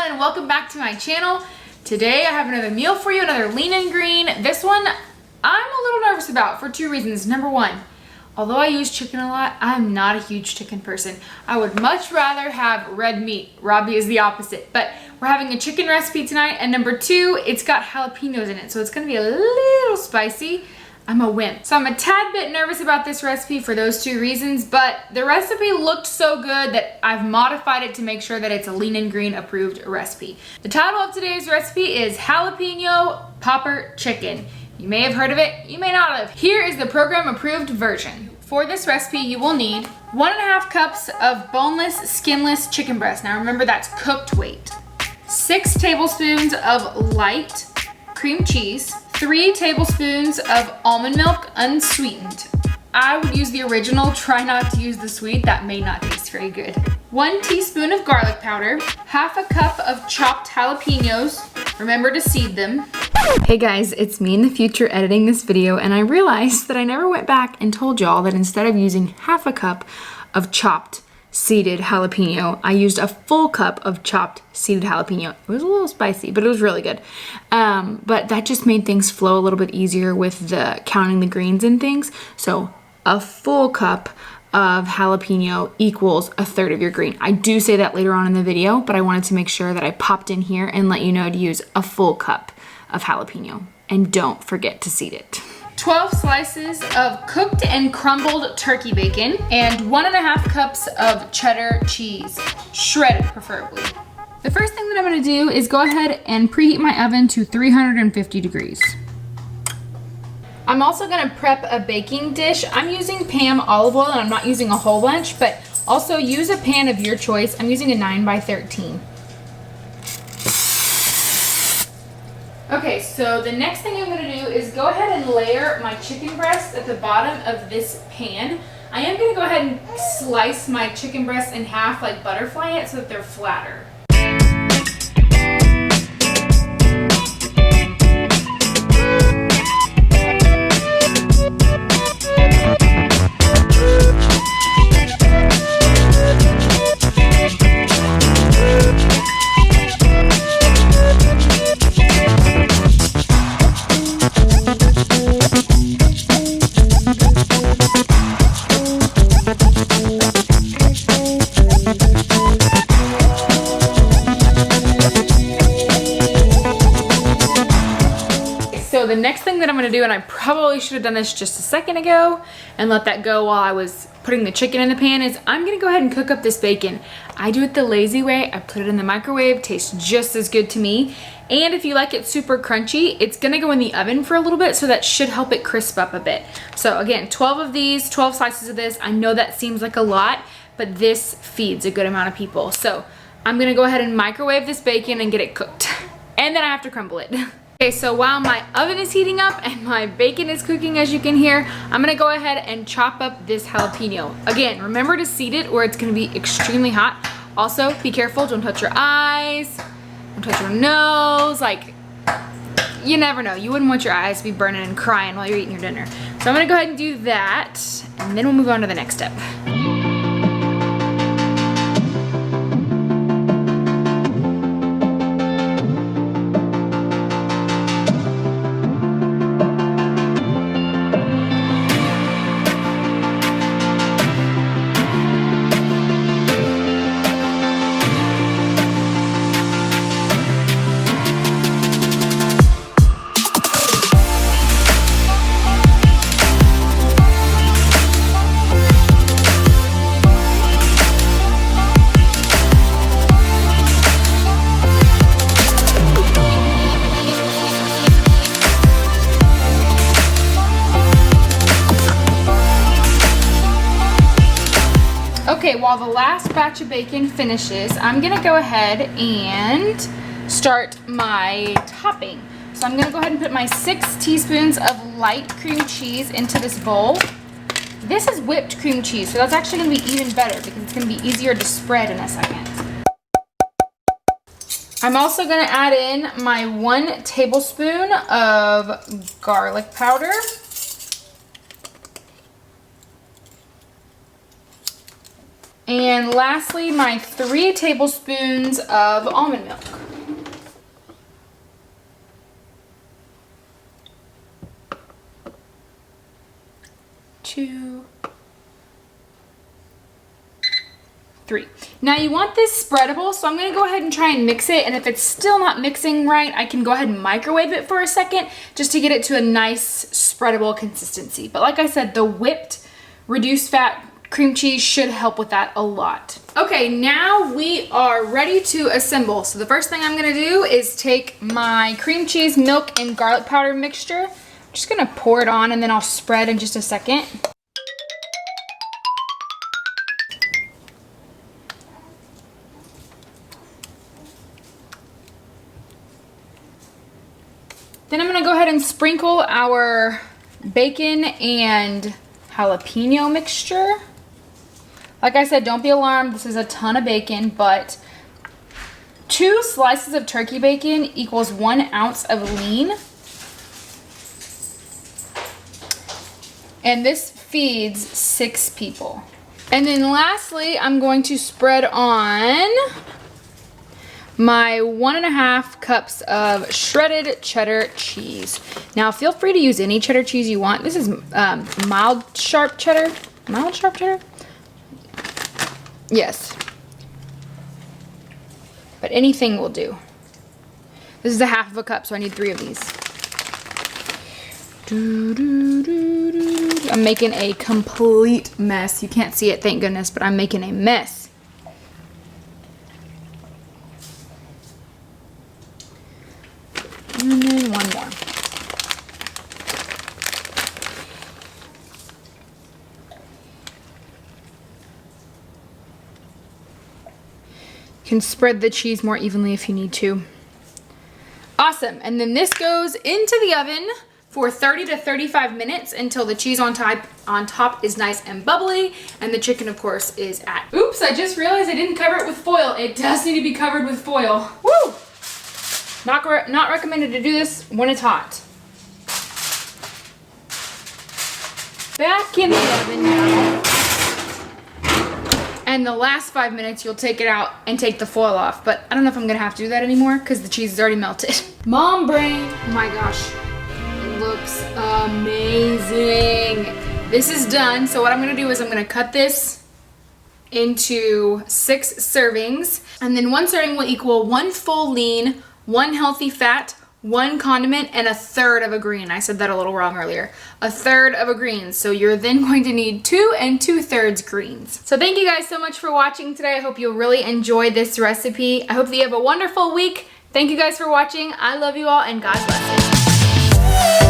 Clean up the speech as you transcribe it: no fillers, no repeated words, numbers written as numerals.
everyone, and welcome back to my channel. Today I have another meal for you, another lean and green. This one I'm a little nervous about for two reasons. Number one, although I use chicken a lot, I'm not a huge chicken person. I would much rather have red meat. Robbie is the opposite, but we're having a chicken recipe tonight. And number two, it's got jalapenos in it, so it's gonna be a little spicy. I'm a wimp. So I'm a tad bit nervous about this recipe for those two reasons, but the recipe looked so good that I've modified it to make sure that it's a lean and green approved recipe. The title of today's recipe is Jalapeno Popper Chicken. You may have heard of it, you may not have. Here is the program approved version. For this recipe, you will need 1.5 cups of boneless, skinless chicken breast. Now remember, that's cooked weight. 6 tablespoons of light cream cheese, 3 tablespoons of almond milk unsweetened. I would use the original, try not to use the sweet, that may not taste very good. 1 teaspoon of garlic powder, 1/2 cup of chopped jalapenos, remember to seed them. Hey guys, it's me in the future editing this video, and I realized that I never went back and told y'all that instead of using 1/2 cup of chopped seeded jalapeno, I used a full cup of chopped seeded jalapeno. It was a little spicy, but it was really good. But that just made things flow a little bit easier with the counting the greens and things. So a full cup of jalapeno equals 1/3 of your green. I do say that later on in the video, but I wanted to make sure that I popped in here and let you know to use a full cup of jalapeno. And don't forget to seed it. 12 slices of cooked and crumbled turkey bacon, and 1.5 cups of cheddar cheese, shredded preferably. The first thing that I'm gonna do is go ahead and preheat my oven to 350 degrees. I'm also gonna prep a baking dish. I'm using Pam olive oil, and I'm not using a whole bunch, but also use a pan of your choice. I'm using a 9x13. Okay, so the next thing I'm gonna do is go ahead and layer my chicken breast at the bottom of this pan. I am gonna go ahead and slice my chicken breasts in half, like butterfly it, so that they're flatter. So the next thing that I'm gonna do, and I probably should have done this just a second ago and let that go while I was putting the chicken in the pan, is I'm gonna go ahead and cook up this bacon. I do it the lazy way. I put it in the microwave, tastes just as good to me. And if you like it super crunchy, it's gonna go in the oven for a little bit, so that should help it crisp up a bit. So again, 12 of these, 12 slices of this. I know that seems like a lot, but this feeds a good amount of people. So I'm gonna go ahead and microwave this bacon and get it cooked. And then I have to crumble it. Okay, so while my oven is heating up and my bacon is cooking, as you can hear, I'm gonna go ahead and chop up this jalapeno. Again, remember to seed it or it's gonna be extremely hot. Also, be careful, don't touch your eyes, don't touch your nose, like, you never know. You wouldn't want your eyes to be burning and crying while you're eating your dinner. So I'm gonna go ahead and do that, and then we'll move on to the next step. Okay, while the last batch of bacon finishes, I'm gonna go ahead and start my topping. So I'm gonna go ahead and put my 6 teaspoons of light cream cheese into this bowl. This is whipped cream cheese, so that's actually gonna be even better because it's gonna be easier to spread in a second. I'm also gonna add in my 1 tablespoon of garlic powder. And lastly, my 3 tablespoons of almond milk. Two, 3. Now you want this spreadable, so I'm gonna go ahead and try and mix it, and if it's still not mixing right, I can go ahead and microwave it for a second just to get it to a nice spreadable consistency. But like I said, the whipped reduced fat cream cheese should help with that a lot. Okay, now we are ready to assemble. So the first thing I'm gonna do is take my cream cheese, milk, and garlic powder mixture. I'm just gonna pour it on and then I'll spread in just a second. Then I'm gonna go ahead and sprinkle our bacon and jalapeno mixture. Like I said, don't be alarmed, this is a ton of bacon, but 2 slices of turkey bacon equals 1 ounce of lean. And this feeds 6 people. And then lastly, I'm going to spread on my 1.5 cups of shredded cheddar cheese. Now feel free to use any cheddar cheese you want. This is mild sharp cheddar. Mild sharp cheddar? Yes. But anything will do. This is a 1/2 cup, so I need 3 of these. I'm making a complete mess. You can't see it, thank goodness, but I'm making a mess. And then 1 more. You can spread the cheese more evenly if you need to. Awesome, and then this goes into the oven for 30 to 35 minutes until the cheese on top is nice and bubbly, and the chicken, of course, is at. Oops, I just realized I didn't cover it with foil. It does need to be covered with foil. Woo! Not recommended to do this when it's hot. Back in the oven now. And the last 5 minutes, you'll take it out and take the foil off. But I don't know if I'm gonna have to do that anymore because the cheese is already melted. Mom brain, oh my gosh. It looks amazing. This is done. So what I'm gonna do is I'm gonna cut this into 6 servings. And then 1 serving will equal 1 full lean, 1 healthy fat, 1 condiment, and 1/3 of a green. I said that a little wrong earlier. 1/3 of a green. So you're then going to need 2 2/3 greens. So thank you guys so much for watching today. I hope you really enjoyed this recipe. I hope that you have a wonderful week. Thank you guys for watching. I love you all, and God bless you.